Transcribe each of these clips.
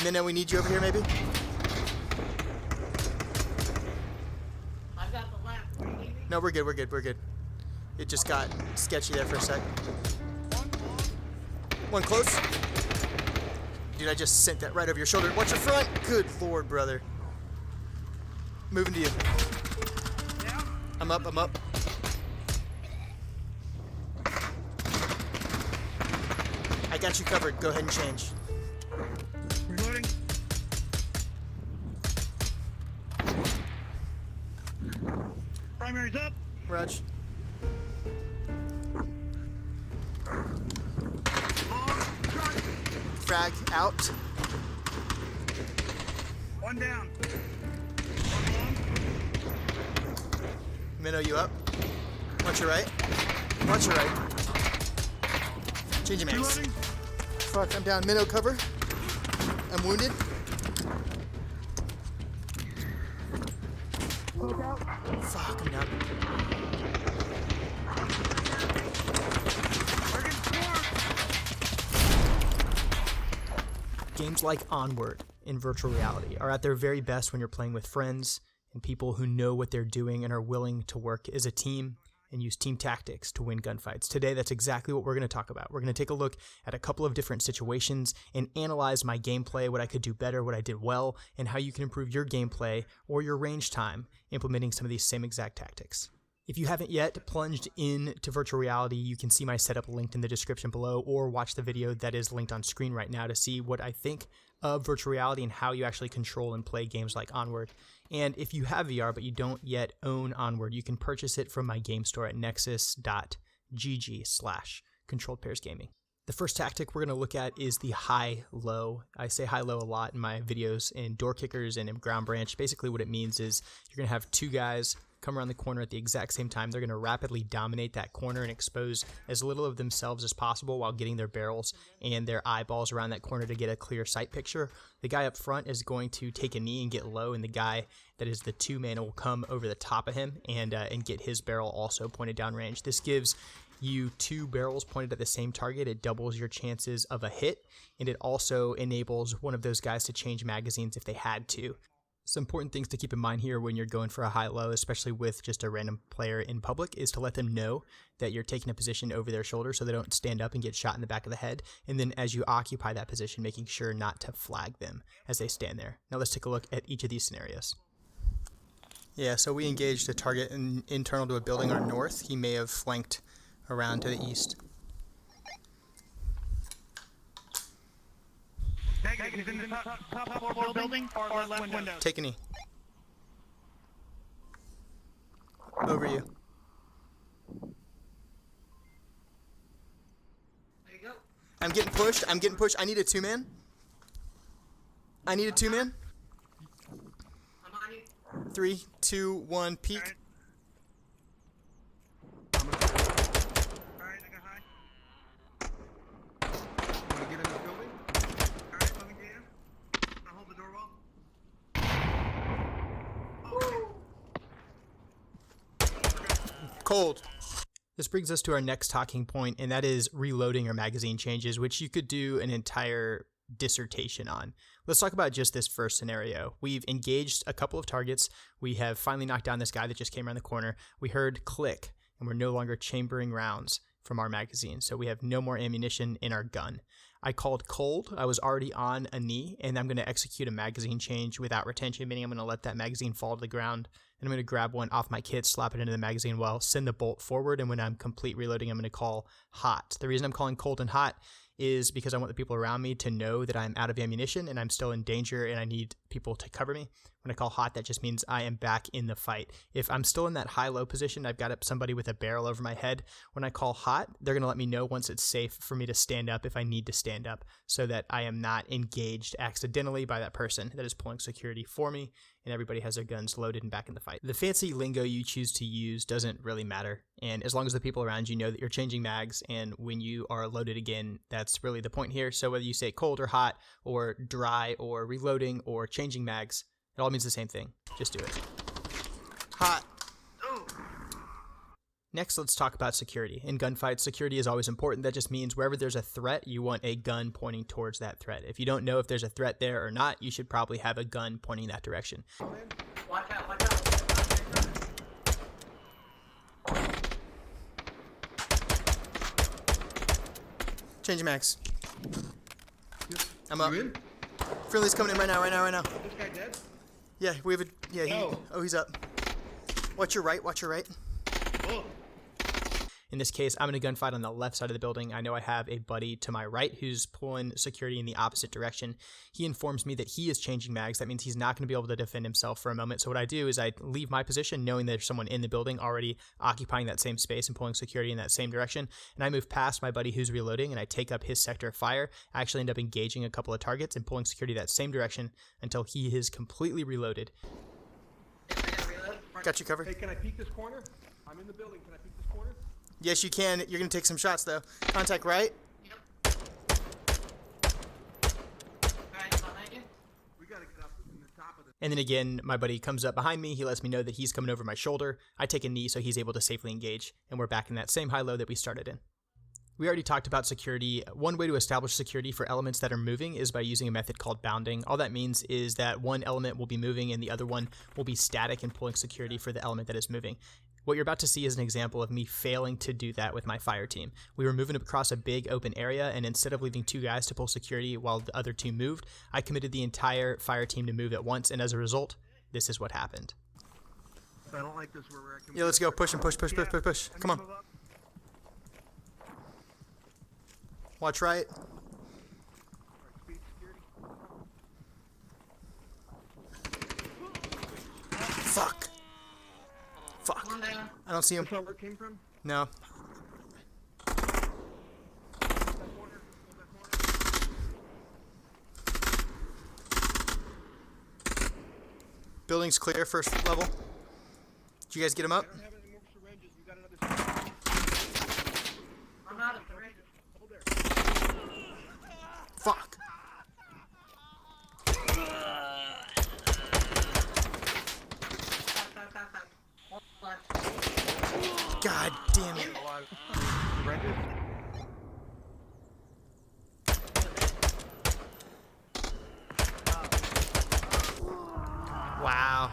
Minna, we need you over here, maybe? I've got the left. Where do you need me? No, we're good, we're good, we're good. It just got sketchy there for a sec. One close. Dude, I just sent that right over your shoulder. Watch your front. Good lord, brother. Moving to you. I'm up, I'm up. I got you covered. Go ahead and change. Reloading. Primary's up. Raj. Frag out. One down. Minnow, you up? Watch your right. Watch your right. Change your mags. Reloading. Fuck, I'm down. Minnow, cover. I'm wounded. Fuck, I'm down. Games like ONWARD in virtual reality are at their very best when you're playing with friends and people who know what they're doing and are willing to work as a team and use team tactics to win gunfights. Today, that's exactly what we're going to talk about. We're going to take a look at a couple of different situations and analyze my gameplay, what I could do better, what I did well, and how you can improve your gameplay or your range time implementing some of these same exact tactics. If you haven't yet plunged into virtual reality, you can see my setup linked in the description below, or watch the video that is linked on screen right now to see what I think of virtual reality and how you actually control and play games like ONWARD. And if you have VR but you don't yet own ONWARD, you can purchase it from my game store at nexus.gg/controlledpairsgaming. The first tactic we're going to look at is the high-low. I say high-low a lot in my videos in door kickers and in ground branch. Basically what it means is you're going to have two guys come around the corner at the exact same time. They're going to rapidly dominate that corner and expose as little of themselves as possible while getting their barrels and their eyeballs around that corner to get a clear sight picture. The guy up front is going to take a knee and get low, and the guy that is the two-man will come over the top of him and get his barrel also pointed down range. This gives you two barrels pointed at the same target. It doubles your chances of a hit, and it also enables one of those guys to change magazines if they had to. Some important things to keep in mind here when you're going for a high-low, especially with just a random player in public, is to let them know that you're taking a position over their shoulder so they don't stand up and get shot in the back of the head. And then as you occupy that position, making sure not to flag them as they stand there. Now let's take a look at each of these scenarios. Yeah, so we engaged a target internal to a building on north. He may have flanked around to the east. Negative. He's in the top floor building or left window. Take a knee. Over you. There you go. I'm getting pushed. I'm getting pushed. I need a two-man. I need a two-man. I'm on you. 3, 2, 1, peek. Alright, I got high. Want to get in this building? Alright, let me get you. I'll hold the door well. Cold. This brings us to our next talking point, and that is reloading or magazine changes, which you could do an entire dissertation on. Let's talk about just this first scenario. We've engaged a couple of targets. We have finally knocked down this guy that just came around the corner. We heard click, and we're no longer chambering rounds from our magazine, so we have no more ammunition in our gun. I called cold. I was already on a knee, and I'm going to execute a magazine change without retention, meaning I'm going to let that magazine fall to the ground, and I'm going to grab one off my kit, slap it into the magazine well, send the bolt forward, and when I'm complete reloading, I'm going to call hot. The reason I'm calling cold and hot is because I want the people around me to know that I'm out of ammunition and I'm still in danger and I need people to cover me. When I call hot, that just means I am back in the fight. If I'm still in that high-low position, I've got somebody with a barrel over my head. When I call hot, they're going to let me know once it's safe for me to stand up if I need to stand up so that I am not engaged accidentally by that person that is pulling security for me and everybody has their guns loaded and back in the fight. The fancy lingo you choose to use doesn't really matter, and as long as the people around you know that you're changing mags and when you are loaded again, that's really the point here. So whether you say cold or hot or dry or reloading or changing mags, it all means the same thing. Just do it. Hot. Next, let's talk about security. In gunfights, security is always important. That just means wherever there's a threat, you want a gun pointing towards that threat. If you don't know if there's a threat there or not, you should probably have a gun pointing that direction. Watch out, watch out. Changing max. I'm You up. in? Friendly's coming in right now. This guy dead? Yeah, we have a... Yeah, No. he's up. Watch your right, watch your right. Oh. In this case, I'm in a gunfight on the left side of the building. I know I have a buddy to my right who's pulling security in the opposite direction. He informs me that he is changing mags. That means he's not going to be able to defend himself for a moment. So what I do is I leave my position knowing there's someone in the building already occupying that same space and pulling security in that same direction. And I move past my buddy who's reloading and I take up his sector of fire. I actually end up engaging a couple of targets and pulling security that same direction until he is completely reloaded. Got you covered. Hey, can I peek this corner? I'm in the building. Can I peek this corner? Yes, you can. You're going to take some shots, though. Contact right. Yep. Alright, behind you. We gotta get up in the top of the... And then again, my buddy comes up behind me. He lets me know that he's coming over my shoulder. I take a knee so he's able to safely engage. And we're back in that same high-low that we started in. We already talked about security. One way to establish security for elements that are moving is by using a method called bounding. All that means is that one element will be moving and the other one will be static and pulling security for the element that is moving. What you're about to see is an example of me failing to do that with my fire team. We were moving across a big open area, and instead of leaving 2 guys to pull security while the other 2 moved, I committed the entire fire team to move at once, and as a result, this is what happened. I don't like this where we're at. Yeah, let's go. Push and push. Come on. Watch right. Speed security. Fuck. Fuck. One down. I don't see him. That's not where it came from? No. That corner. That corner. Building's clear, first level. Did you guys get him up? I don't have any more syringes. You got another syringe. I'm out of syringes. Hold there. Fuck. Stop. One left. God damn it. Syringes? Wow.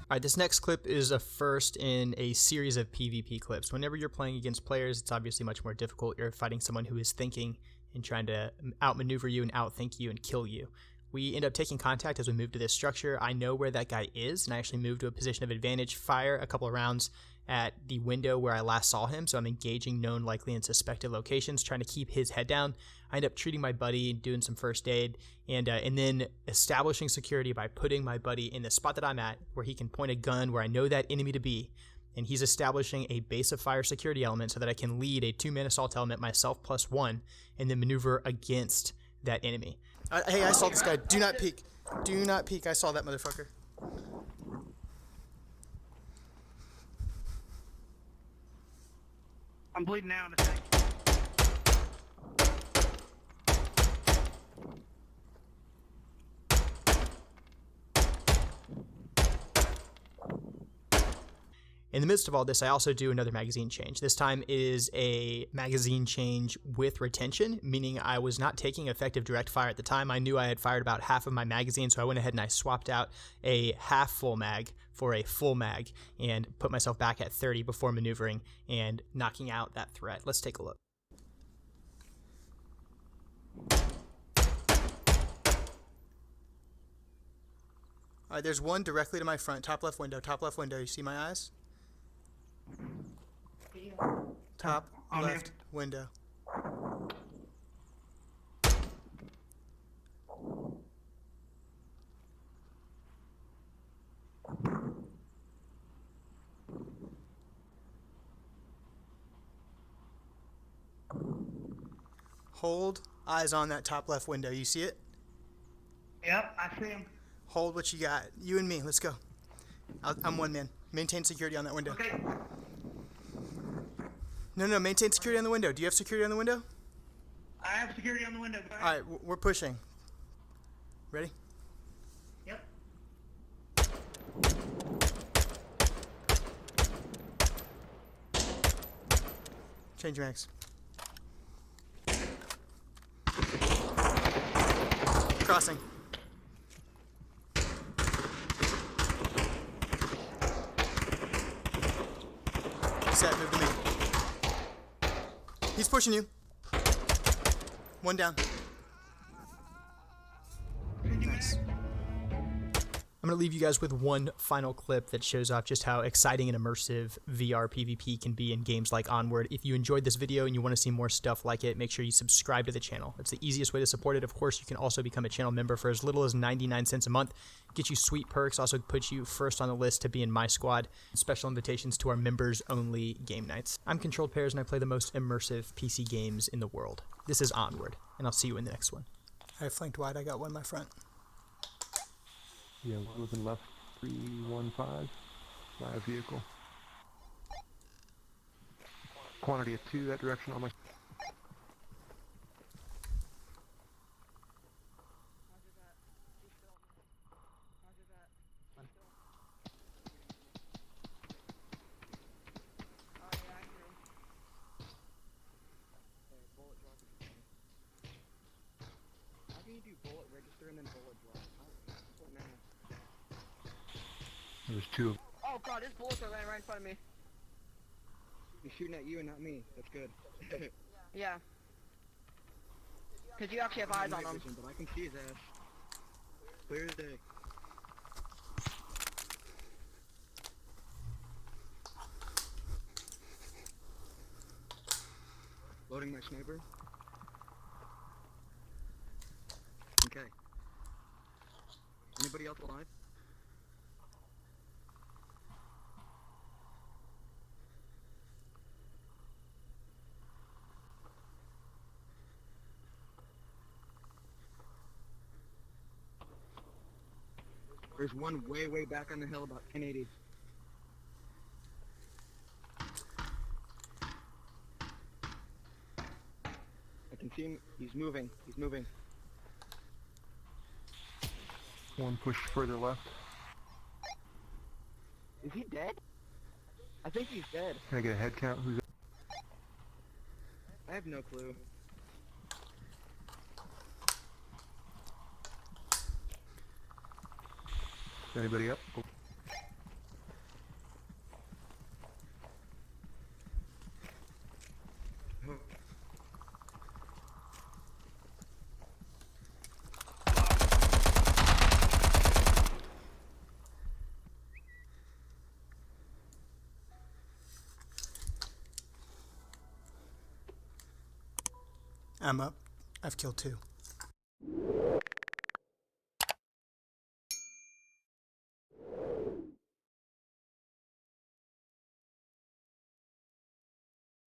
Alright, this next clip is a first in a series of PvP clips. Whenever you're playing against players, it's obviously much more difficult. You're fighting someone who is thinking and trying to outmaneuver you and outthink you and kill you. We end up taking contact as we move to this structure. I know where that guy is, and I actually move to a position of advantage, fire a couple of rounds at the window where I last saw him, so I'm engaging known, likely, and suspected locations, trying to keep his head down. I end up treating my buddy, doing some first aid, and then establishing security by putting my buddy in the spot that I'm at, where he can point a gun where I know that enemy to be, and he's establishing a base of fire security element so that I can lead a 2-man assault element myself +1, and then maneuver against that enemy. Hey, I saw this guy. Do not peek. Do not peek. I saw that motherfucker. I'm bleeding out in a sec. In the midst of all this, I also do another magazine change. This time is a magazine change with retention, meaning I was not taking effective direct fire at the time. I knew I had fired about half of my magazine, so I went ahead and I swapped out a half full mag for a full mag and put myself back at 30 before maneuvering and knocking out that threat. Let's take a look. All right, there's one directly to my front, top left window. You see my eyes? Top left window. Hold eyes on that top left window. You see it? Yep, I see him. Hold what you got. You and me. Let's go. I'm one man. Maintain security on that window. Okay. No. Maintain security on the window. Do you have security on the window? I have security on the window, guys. All right, we're pushing. Ready? Yep. Change mags. Crossing. Set, move to me. He's pushing you. One down. Nice. I'm going to leave you guys with one final clip that shows off just how exciting and immersive VR PvP can be in games like ONWARD. If you enjoyed this video and you want to see more stuff like it, make sure you subscribe to the channel. It's the easiest way to support it. Of course, you can also become a channel member for as little as 99 cents a month. Get you sweet perks, also puts you first on the list to be in my squad. Special invitations to our members-only game nights. I'm Controlled Pairs, and I play the most immersive PC games in the world. This is ONWARD, and I'll see you in the next one. I flanked wide. I got one in my front. Yeah, one looking left, 315, live vehicle. Quantity of 2 that direction on my... How can you do bullet register and then bullet drop? That's what matters. There's 2 of... Oh god, this bullets are right in front of me. He's shooting at you and not me. That's good. Yeah. Cause you actually have eyes on him. But I can see his ass. Clear as day. Loading my sniper. Okay. Anybody else alive? There's one way back on the hill, about 1080. I can see him. He's moving. He's moving. One push further left. Is he dead? I think he's dead. Can I get a head count? Who's... I have no clue. Is anybody up? Oh. I'm up. I've killed 2.